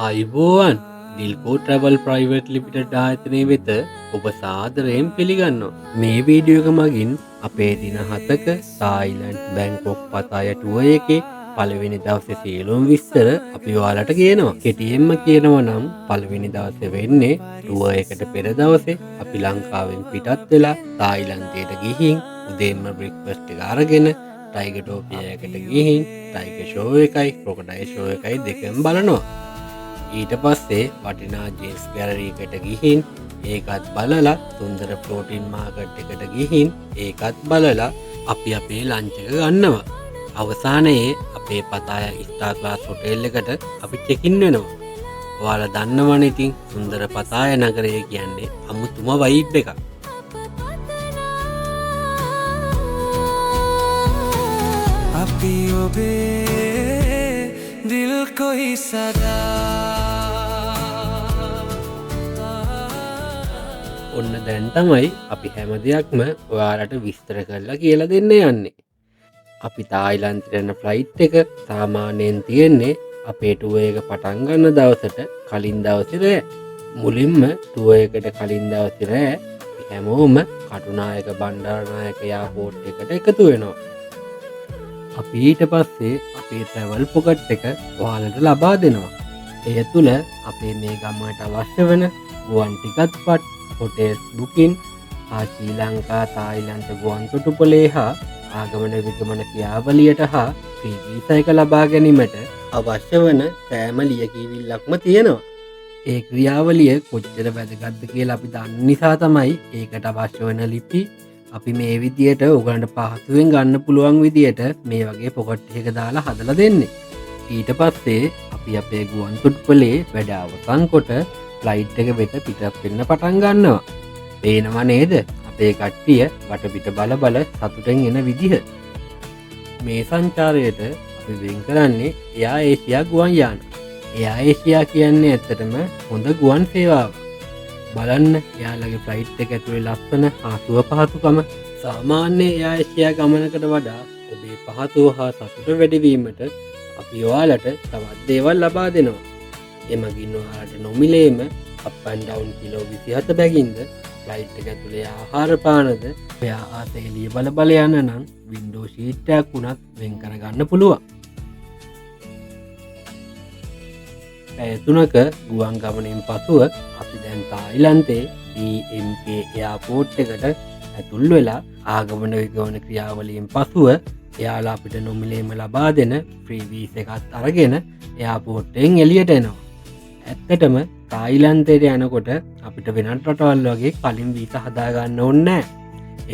ආයිබෝවන් ඩිල්කෝ travel private limited ආයතනය වෙත ඔබ සාදරයෙන් පිළිගන්නවා. මේ වීඩියෝ එක මගින් අපේ දින 7ක තායිලන්ඩ් බැංකොක් පතාය ටුවර් එකේ පළවෙනි දවසේ සියලුම විස්තර අපි ඔයාලට කියනවා. කෙටියෙන්ම කියනවා නම් පළවෙනි දවසේ වෙන්නේ ටුවර් එකට පෙර දවසේ අපි ලංකාවෙන් පිටත් වෙලා තායිලන්තයට ගිහින් උදේම බ්‍රෙක්ෆාස්ට් එක අරගෙන ටයිගර්ටෝපියා එකට ගිහින් ටයිගර් ෂෝ එකයි ක්‍රොකොඩයිල් ෂෝ එකයි දෙකම බලනවා. ඊට පස්සේ වටිනා ජේම්ස් ගැලරි එකට ගිහින් ඒකත් බලලා සුන්දර ෆ්ලෝටින් මාකට් එකට ගිහින් ඒකත් බලලා අපි අපේ ලන්ච් එක ගන්නවා. අවසානයේ අපේ පතාය ස්ටාර් ක්ලාස් හොටෙල් එකට අපි චෙකින් වෙනවා. ඔයාලා දන්නවනේ ඉතින් සුන්දර පතාය නගරය කියන්නේ අමුතුම වයිබ් එකක්. අපි ඔබේ දිල් කොයි සදා ඔන්න දැන් තමයි අපි හැම දෙයක්ම ඔයාලට විස්තර කරලා කියලා දෙන්න යන්නේ. අපි තායිලන්තයට යන ෆ්ලයිට් එක සාමාන්‍යයෙන් තියෙන්නේ අපේ ටුවර් එක පටන් ගන්න දවසට කලින් දවසේ රෑ. මුලින්ම ටුවර් එකට කලින් දවසේ රෑ අපි හැමෝම කටුනායක බණ්ඩාරනායක එයාපෝට් එකට එකතු වෙනවා. අපි ඊට පස්සේ අපේ ට්‍රැවල් පොකට් එක ඔයාලට ලබා දෙනවා. එය තුළ අපේ මේ ගමනට අවශ්‍ය වන ගුවන් ටිකට් පත්, හොටෙල් බුකින්, ශ්‍රී ලංකා තායිලන්ත ගුවන් තොටුපළේ හා ආගමන විගමන ක්‍රියාවලියට හා ෆ්‍රී වීසා එක ලබා ගැනීමට අවශ්‍ය වන සෑම ලියකියවිල්ලක්ම තියෙනවා. ඒ ක්‍රියාවලිය කොච්චර වැදගත්ද කියලා අපි දන්න නිසා තමයි ඒකට අවශ්‍ය වන ලිපි අපි මේ විදියට ඔයගලන්ට පහසුවෙන් ගන්න පුළුවන් විදියට මේ වගේ පොකට් එක දාලා හදලා දෙන්නේ. ඊට පස්සේ අපි අපේ ගුවන් තොටුපළේ වැඩ අවසන් කොට ෆ්ලයිට් එක වෙත පිටත් වෙන්න පටන් ගන්නවා. පේනවා නේද අපේ කට්ටිය වටපිට බල බල සතුටෙන් එන විදිහ. මේ සංචාරයට අපි වෙන් කරන්නේ එයා ඒෂියා ගුවන් යාන. එයා ඒෂියා කියන්නේ ඇත්තටම හොඳ ගුවන් සේවාවක්. බලන්න එයාලගේ ෆ්ලයිට් එක ඇතුලේ ලස්සන ආසුව පහසුකම. සාමාන්‍ය එයා ඒෂියා ගමනකට වඩා ඔබේ පහසුව හා සතුට වැඩිවීමට අපි ඔයාලට තවත් දේවල් ලබා දෙනවා. එමගින් ඔයාලට නොමිලේම අප් ඇන්ඩ් ඩවුන් කිලෝ 27 බැගින්ද ෆ්ලයිට් එක ඇතුලේ ආහාර පානද ඔයා ආතේලිය බල බල යන නම් වින්ඩෝ සීට් එකක් උනත් වෙන් කරගන්න පුළුවන්. පැය 3ක ගුවන් ගමනින් පසුව අපි දැන් තායිලන්තයේ TMK එයාපෝට් එකට ඇතුල් වෙලා ආගමන විගමන ක්‍රියාවලියෙන් පසුව එයාලා අපිට නොමිලේම ලබා දෙන ෆ්‍රී වීසා එකත් අරගෙන එයාපෝට්ටෙන් එළියට එනවා. ඇත්තටම තායිලන්තයට යනකොට අපිට වෙනත් රටවල් වගේ කලින් වීසා හදාගන්න ඕනේ නැහැ.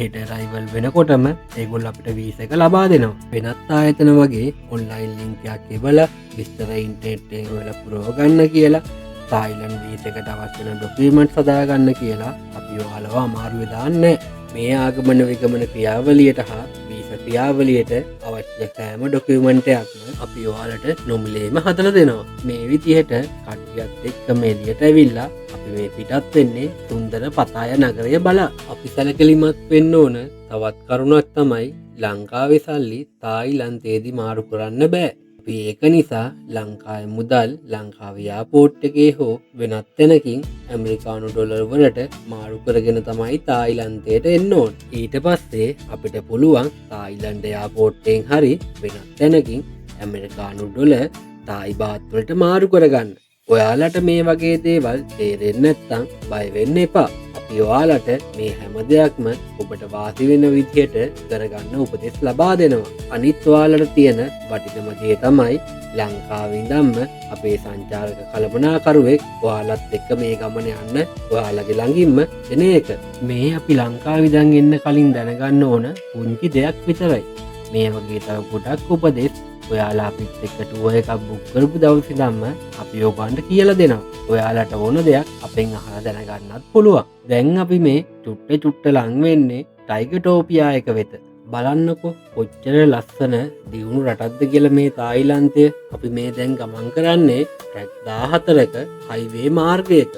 ඒට රයිවල් වෙනකොටම ඒගොල්ලෝ අපිට වීසා එක ලබා දෙනවා. වෙනත් ආයතන වගේ ඔන්ලයින් ලින්ක් එකක් එවලා විස්තර ඉන්ටර්නෙට් එකේ හොයලා පුරව ගන්න කියලා තායිලන්ඩ් වීසා එකට අවශ්‍ය වෙන ඩොකියුමන්ට්ස් හදාගන්න කියලා අපි ඔයාලව අමාරුවේ දාන්නේ. මේ ආගමන විගමන ක්‍රියාවලියට හා වීසා ක්‍රියාවලියට අවශ්‍ය සෑම ඩොකියුමන්ට් එකක්ම අපි ඔයාලට නොමිලේම හදලා දෙනවා. මේ විදිහට කට්ටියත් එක්කම එළියට ඇවිල්ලා අපි මේ පිටත් වෙන්නේ සුන්දර පතාය නගරය බලා. අපි සැලකිලිමත් වෙන්න ඕන තවත් කරුණක් තමයි ලංකාවේ සල්ලි තායිලන්තයේදී මාරු කරන්න බෑ. අපි ඒක නිසා ලංකාවේ මුදල් ලංකාවේ එයාපෝට් එකේ හෝ වෙනත් තැනකින් ඇමරිකානු ඩොලර් වලට මාරු කරගෙන තමයි තායිලන්තයට එන්න ඕන. ඊට පස්සේ අපිට පුළුවන් තායිලන්ඩ් එයාපෝට්ටෙන් හරි වෙනත් තැනකින් ඇමරිකානු ඩොලර් තායි බාත් වලට මාරු කරගන්න. ඔයාලට මේ වගේ දේවල් තේරෙන්නේ නැත්නම් බය වෙන්න එපා. අපි ඔයාලට මේ හැම දෙයක්ම ඔබට වාසි වෙන විදිහට කරගන්න උපදෙස් ලබා දෙනවා. අනිත් ඔයාලට තියෙන වටිනම දේ තමයි ලංකාවේ ඉඳන්ම අපේ සංචාරක කළමනාකරුවෙක් ඔයාලත් එක්ක මේ ගමන යන්න ඔයාලගේ ළඟින්ම එන එක. මේ අපි ලංකාවේ ඉඳන් එන්න කලින් දැනගන්න ඕන පුංචි දෙයක් විතරයි. මේ වගේ තව ගොඩක් උපදෙස් ඔයාලා අපිත් එක්ක ටුවර් එකක් බුක් කරපු දවසේ ඉඳන්ම අපි ඔයගොල්ලන්ට කියලා දෙනවා. ඔයාලට ඕන දෙයක් අපෙන් අහලා දැනගන්නත් පුළුවන්. දැන් අපි මේ චුට්ට ලං වෙන්නේ ටයිගර්ටෝපියා එක වෙත. බලන්නකො කොච්චර ලස්සන දියුණු රටක්ද කියලා මේ තායිලන්තය. අපි මේ දැන් ගමන් කරන්නේ ට්‍රැක් 14ක හයිවේ මාර්ගයක.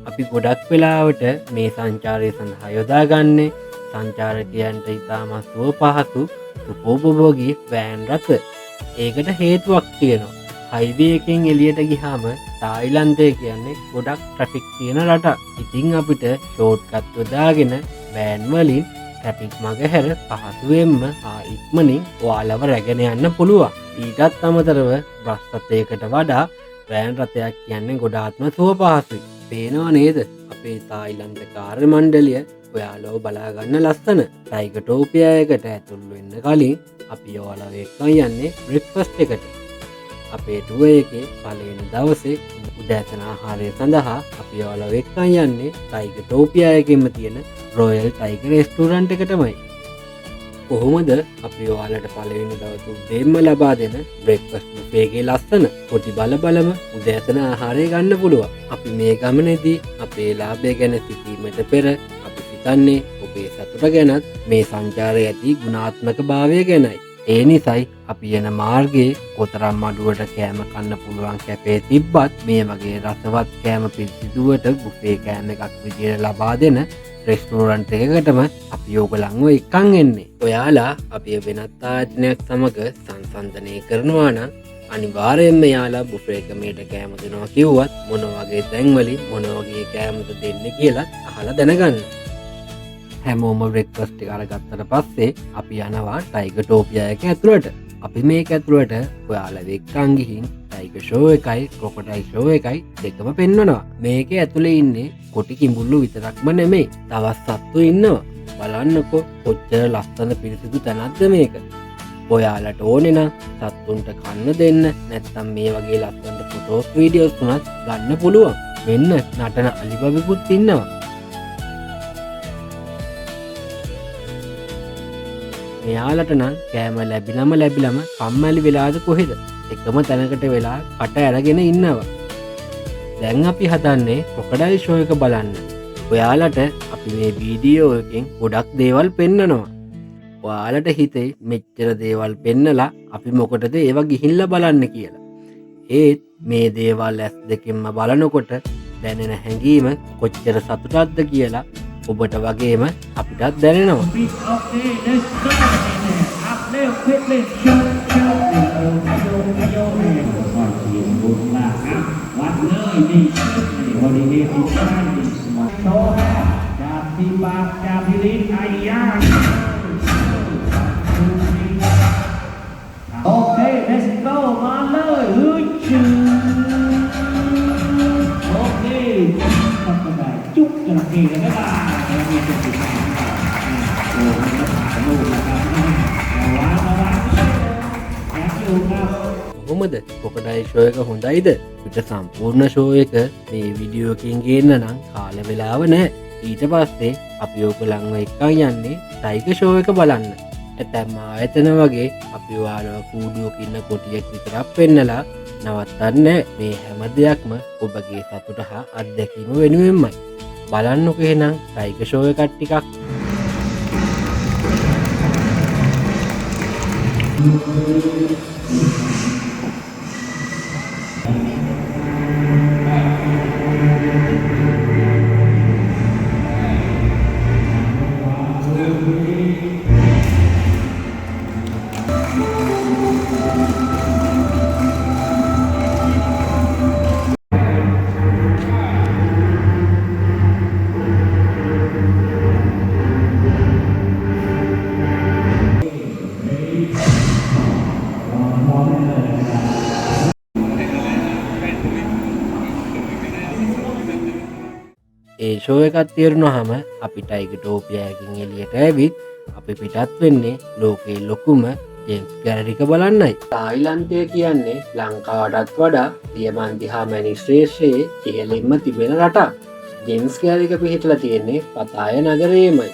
අපි ගොඩක් වෙලාවට මේ සංචාරය සඳහා යොදාගන්නේ සංචාරකයන්ට ඉතාමත් සුව පහසු උපෝපභෝගී වෑන් රථ. ඒකට හේතුවක් තියෙනවා. හයිවේ එකෙන් එලියට ගිහාම තායිලන්තය කියන්නේ ගොඩක් ට්‍රෆික් තියෙන රටක්. ඉතිං අපිට ෂෝට්කත් යොදාගෙන වෑන් වලින් ට්‍රැෆික් මග හැර පහසුවෙන්ම ඉක්මනින් ඔයාලව රැගෙන යන්න පුළුවන්. ඊටත් අමතරව බස් රථයකට වඩා වෑන් රථයක් කියන්නේ ගොඩාත්ම සුව පහසුයි. පේනවා නේද අපේ තායිලන්ත කාර්ය මණ්ඩලය ඔයාලෝ බලාගන්න ලස්සන. ටයිගටෝපියයකට ඇතුල් වෙන්න කලින් අපි ඔයාලව එක්කන් යන්නේ බ්‍රෙක්ෆස්ට් එකට. අපේ ටුව එකේ පළවෙනි දවසේ උදෑසන ආහාරය සඳහා අපි ඔයාලව එක්කන් යන්නේ ටයිගටෝපියයකෙම තියෙන රොයල් ටයිගර් රෙස්ටෝරන්ට් එකටමයි. කොහොමද අපි ඔයාලට පළවෙනි දවස් උදේම ලබා දෙන බ්‍රෙක්ෆාස්ට් බුෆේ එකේ ලස්සන පොඩි බලම උදෑසන ආහාරය ගන්න පුළුවන්. අපි මේ ගමනේදී අපේ ලාභය ගැන සිතීමට පෙර අපි හිතන්නේ ඔබේ සතුට ගැනත් මේ සංචාරයේ ඇති ගුණාත්මක භාවය ගැනයි. ඒ නිසයි අපි යන මාර්ගයේ කොතරම් අඩුවට කෑම කන්න පුළුවන් කැපේ තිබ්බත් මේ වගේ රසවත් කෑම පිළිසිදුවට බුෆේ කෑම එකක් විදියට ලබා දෙන රෙස්ටෝරන්ට් එකකටම අපි ඔයගලන්ව එක්කන් එන්නේ. ඔයාලා අපේ වෙනත් ආයතනයක් සමග සංසන්දනය කරනවා නම් අනිවාර්යයෙන්ම යාලා බුෆේ එකමේට කෑම දෙනවා කිව්වත් මොන වගේ තැන්වලින් මොන වගේ කෑමද දෙන්නේ කියලා අහලා දැනගන්න. හැමෝම බ්‍රෙක්ෆාස්ට් එක අරගත්තට පස්සේ අපි යනවා ටයිගටෝපියා එක ඇතුළට. අපි මේක ඇතුළට ඔයාලා එක්කන් ගිහින් ටයිගර් ෂෝ එකයි ක්‍රොකොඩයිල් ෂෝ එකයි දෙකම පෙන්වනවා. මේකේ ඇතුලේ ඉන්නේ කොටි කිඹුල්ලු විතරක්ම නෙමෙයි. තවත් සත්තු ඉන්නවා. බලන්නකෝ කොච්චර ලස්සන පිරිසිදු තැනක්ද මේක. ඔයාලට ඕනේ නම් සත්තුන්ට කන්න දෙන්න නැත්නම් මේ වගේ ලස්සන ෆොටෝස් වීඩියෝස් උනත් ගන්න පුළුවන්. මෙන්න නටන අලිබබෙකුත් ඉන්නවා. මෙයාලට නම් කෑම ලැබිලම කම්මැලි වෙලාද කොහෙද? එකම තැනකට වෙලා කට ඇරගෙන ඉන්නවා. දැන් අපි හදන්නේ ක්‍රොකොඩයිල් ෂෝ එක බලන්න. ඔයාලට අපි මේ වීඩියෝ එකෙන් ගොඩක් දේවල් පෙන්නනවා. ඔයාලට හිතේ මෙච්චර දේවල් පෙන්නලා අපි මොකටද ඒවා ගිහිල්ලා බලන්න කියලා. ඒත් මේ දේවල් ඇස් දෙකෙන්ම බලනකොට දැනෙන හැඟීම කොච්චර සතුටක්ද කියලා ඔබට වගේම අපිටත් දැනෙනවා. Okay, let's go, Marlon. Okay, chúc cho kỳ là các bạn. කොහොමද ක්‍රොකොඩයිල් ෂෝ එක හොඳයිද? පිට සම්පූර්ණ ෂෝ එක මේ වීඩියෝ එකකින් ගේන්න නම් කාල වෙලාව නැහැ. ඊට පස්සේ අපි ඔයගලන්ව එක්කන් යන්නේ ටයිගර් ෂෝ එක බලන්න. ඇතැම් ආයතන වගේ අපි ඔයාලව කූඩුවක ඉන්න කොටියක් විතරක් පෙන්නලා නවත්තන්නේ මේ හැම දෙයක්ම ඔබගේ සතුට හා අත්දැකීම වෙනුවෙන්මයි. බලන්නකෝ එහෙනම් ටයිගර් ෂෝ එකක් ටිකක්. ඒ ෂෝ එකත් තේරුණාම අපි ටයිගටෝපියා එකකින් එළියට ඇවිත් අපි පිටත් වෙන්නේ ලෝකයේ ලොකුම ජේම්ස් ගැලරි එක බලන්නයි. තායිලන්තය කියන්නේ ලංකාවටත් වඩා දියමන්ති හා මැණික් ශ්‍රේෂ්ඨයේ ඉහළින්ම තිබෙන රටක්. ජේම්ස් ගැලරි එක පිහිටලා තියෙන්නේ පතාය නගරයේමයි.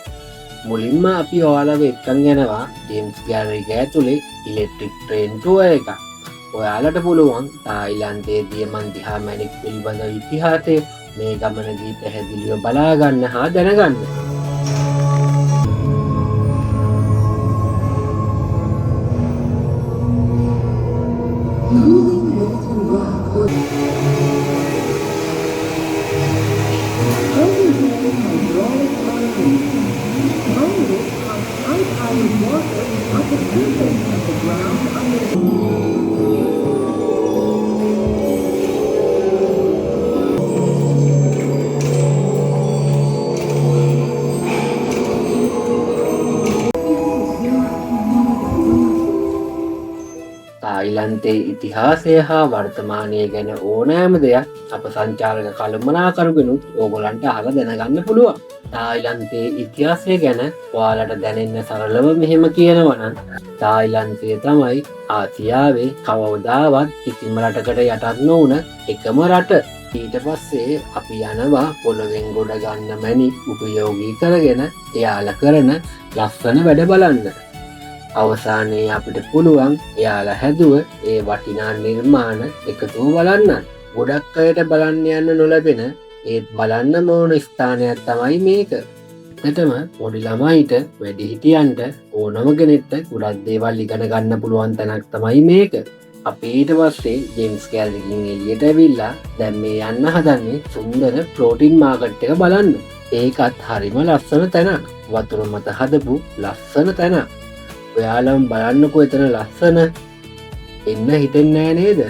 මුලින්ම අපි ඔයාලව එක්කන් යනවා ජේම්ස් ගැලරි එක ඇතුලේ ඉලෙක්ට්‍රික් ට්‍රේන් ටුවර් එකක්. ඔයාලට පුළුවන් තායිලන්තයේ දියමන්ති හා මැණික් පිළිබඳ ඉතිහාසය මේ ගමනදී පැහැදිලිව බලාගන්න හා දැනගන්න. තායිලන්තයේ ඉතිහාසය හා වර්තමානය ගැන ඕනෑම දෙයක් අප සංචාරක කළමනාකරුගෙනුත් ඕගොලන්ට අහල දැනගන්න පුළුවන්. තායිලන්තයේ ඉතිහාසය ගැන ඔයාලට දැනෙන්න සරලව මෙහෙම කියනවනම් තායිලන්තය තමයි ආසියාවේ කවවදාවත් කිසිම රටකට යටත් නොවුන එකම රට. ඊට පස්සේ අපි යනවා පොළොවෙන් ගොඩ ගන්න මැණික් උපයෝගී කරගෙන එයාල කරන ලස්සන වැඩ බලන්න. අවසානයේ අපිට පුළුවන් එයාලා හැදුව ඒ වටිනා නිර්මාණ එකතුව බලන්න. ගොඩක් අයට බලන්න යන්න නොලැබෙන ඒත් බලන්න ඕන ස්ථානයක් තමයි මේක. එතටම පොඩි ළමයිට වැඩිහිටියන්ට ඕනම කෙනෙක්ට ගොඩක් දේවල් ඉගෙන ගන්න පුළුවන් තැනක් තමයි මේක. අපි ඊට පස්සේ ජේම්ස් කැල්රිකින් එළියට ඇවිල්ලා දැන් මේ යන්න හදන්නේ සුන්දර ෆ්ලෝටින් මාකට් එක බලන්න. ඒකත් හරිම ලස්සන තැනක්. වතුර මත හදපු ලස්සන තැනක්. ඔයාලම් බලන්නකෝ එතන ලස්සන එන්න හිතෙන්නේ නෑ නේද?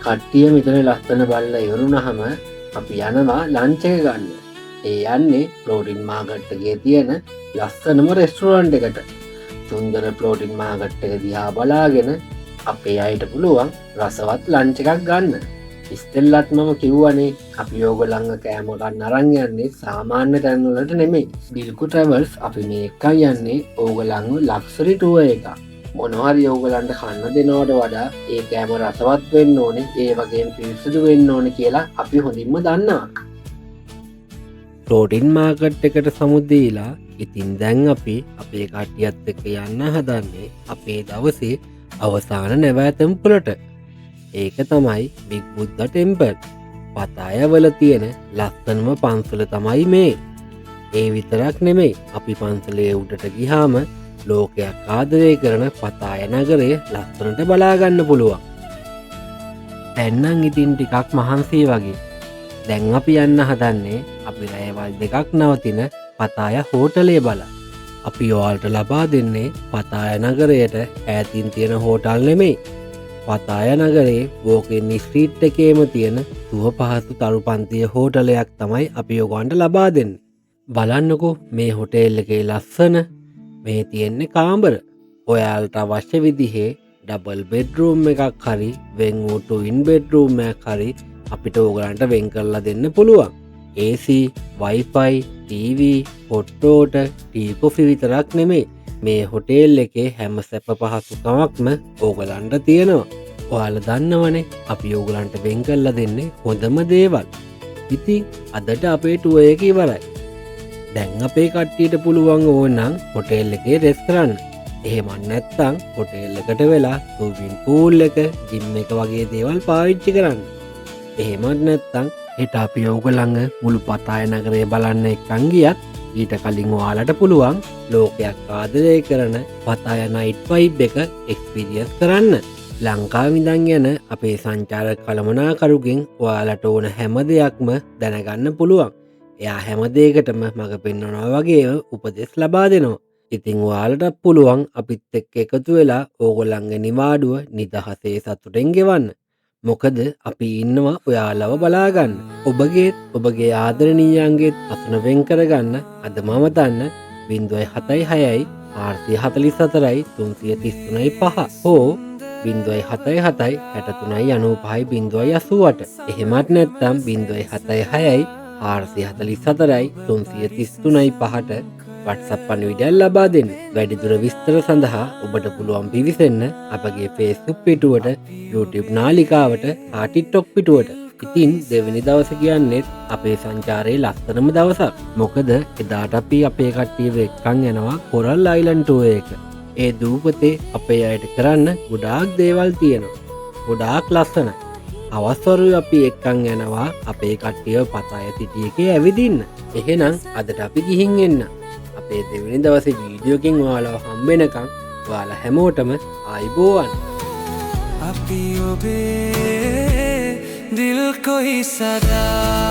කට්ටිය මෙතන ලස්සන බලලා ඉවරුනහම අපි යනවා ලන්ච් එක ගන්න. ඒ යන්නේ ෆ්ලෝටින් මාකට් එකේ තියෙන ලස්සනම රෙස්ටුරන්ට් එකට. සුන්දර ෆ්ලෝටින් මාකට් එක දිහා බලාගෙන අපේ අයට පුළුවන් රසවත් ලන්ච් එකක් ගන්න. ඉස්සෙල්ලත් මම කිව්වනේ අපි ඕගොල්ලන්ව කෑම ගන්න අරන් යන්නේ සාමාන්‍ය තැන්වලට නෙමෙයි. ඩිල්කු ට්‍රැවල්ස් අපි මේ එකන් යන්නේ ඕගොල්ලන්ව ලක්සරි ටුවර් එකක්. මොනවහරි ඕගොල්ලන්ට කන්න දෙනවට වඩා ඒ කෑම රසවත් වෙන්න ඕනේ, ඒ වගේම පිරිසිදු වෙන්න ඕනේ කියලා අපි හොඳින්ම දන්නවා. ෆ්ලෝටින් මාකට් එකට සමුදීලා ඉතින් දැන් අපි අපේ කට්ටියත් එක්ක යන්න හදන්නේ අපේ දවසේ අවසාන නැවැතම් පුලට. ඒක තමයි බිග් බුද්දා ටෙම්පල්. පතායවල තියෙන ලස්සනම පන්සල තමයි මේ. ඒ විතරක් නෙමෙයි, අපි පන්සලේ උඩට ගිහාම ලෝකයක් ආදරය කරන පතාය නගරය ලස්සනට බලාගන්න පුළුවන්. දැන්නම් ඉතින් ටිකක් මහන්සී වගේ. දැන් අපි යන්න හදන්නේ අපි රැයවල් දෙකක් නවතින පතාය හෝටලේ බලා. අපි ඔයාලට ලබා දෙන්නේ පතාය නගරයට ඈතින් තියෙන හෝටල් නෙමෙයි. පතාය නගරේ වෝකෙන් ස්ට්‍රීට් එකේම තියෙන සුව පහසු තරු පන්තිය හෝටලයක් තමයි අපි ඔයගොල්ලන්ට ලබා දෙන්නේ. බලන්නකෝ මේ හෝටල් එකේ ලස්සන. මේ තියෙන්නේ කාමර. ඔයාලට අවශ්‍ය විදිහේ ඩබල් බෙඩ්රූම් එකක් හරි වෙන් වූ ට්වින් බෙඩ්රූම් එකක් හරි අපිට ඕගලන්ට වෙන් කරලා දෙන්න පුළුවන්. AC, Wi-Fi, TV, hot water, tea coffee විතරක් නෙමෙයි. මේ හොටෙල් එකේ හැම සැප පහසුකමක්ම ඕගලන්ට තියෙනවා. ඔයාලා දන්නවනේ අපි ඕගලන්ට වෙන් කරලා දෙන්නේ හොඳම දේවල්. ඉතින් අදට අපේ ටුවර් එක ඉවරයි. දැන් අපේ කට්ටියට පුළුවන් ඕනනම් හොටෙල් එකේ රෙස්ට් කරන්න. එහෙම නැත්නම් හොටෙල් එකට වෙලා ස්විමින් පූල් එක, ජිම් එක වගේ දේවල් පාවිච්චි කරන්න. එහෙමත් නැත්නම් හෙට අපි ඕගොල්ලන්ව මුළු පතාය නගරය බලන්න එක්කන් ගියත් ඊට කලින් ඔයාලට පුළුවන් ලෝකයක් ආදරය කරන පතාය නයිට් වයිබ් එක එක්ස්පීරියන්ස් කරන්න. ලංකාවේ ඉඳන් යන අපේ සංචාරක කළමනාකරුගෙන් ඔයාලට ඕන හැම දෙයක්ම දැනගන්න පුළුවන්. එයා හැම දෙයකටම මඟ පෙන්වනවා වගේම උපදෙස් ලබා දෙනවා. ඉතින් ඔයාලට පුළුවන් අපිත් එක්ක එකතු වෙලා ඕගොල්ලන්ගේ නිවාඩුව නිදහසේ සතුටෙන් ගෙවන්න. මොකද අපි ඉන්නවා ඔයාලව බලාගන්න. ඔබගේ ආදරණීයන්ගේත් අසුන වෙන් කරගන්න අද මම දන්න 076 444 333 හෝ 077 63 95 088. එහෙමත් නැත්නම් 076 444 333 5ට WhatsApp පණිවිඩයක් ලබා දෙන්න. වැඩිදුර විස්තර සඳහා ඔබට පුළුවන් පිවිසෙන්න අපගේ Facebook පිටුවට, YouTube නාලිකාවට, හා TikTok පිටුවට. ඉතින් දෙවෙනි දවස කියන්නේ අපේ සංචාරයේ ලස්සනම දවසක්. මොකද එදාට අපි අපේ කට්ටියව එක්කන් යනවා කොරල් අයිලන්ඩ් ටුවර් එක. ඒ දූපතේ අපේ අයට කරන්න ගොඩාක් දේවල් තියෙනවා. ගොඩාක් ලස්සනයි. අවස්වරුවේ අපි එක්කන් යනවා අපේ කට්ටියව පතාය සිටි එකේ ඇවිදින්න. එහෙනම් අදට අපි ගිහින් එන්න. අපේ දෙවෙනි දවසේ වීඩියෝකින් ඔයාලව හම්බෙනකම් ඔයාලා හැමෝටම ආයිබෝවන්. අපි ඔබේ දිල් කොයි සදා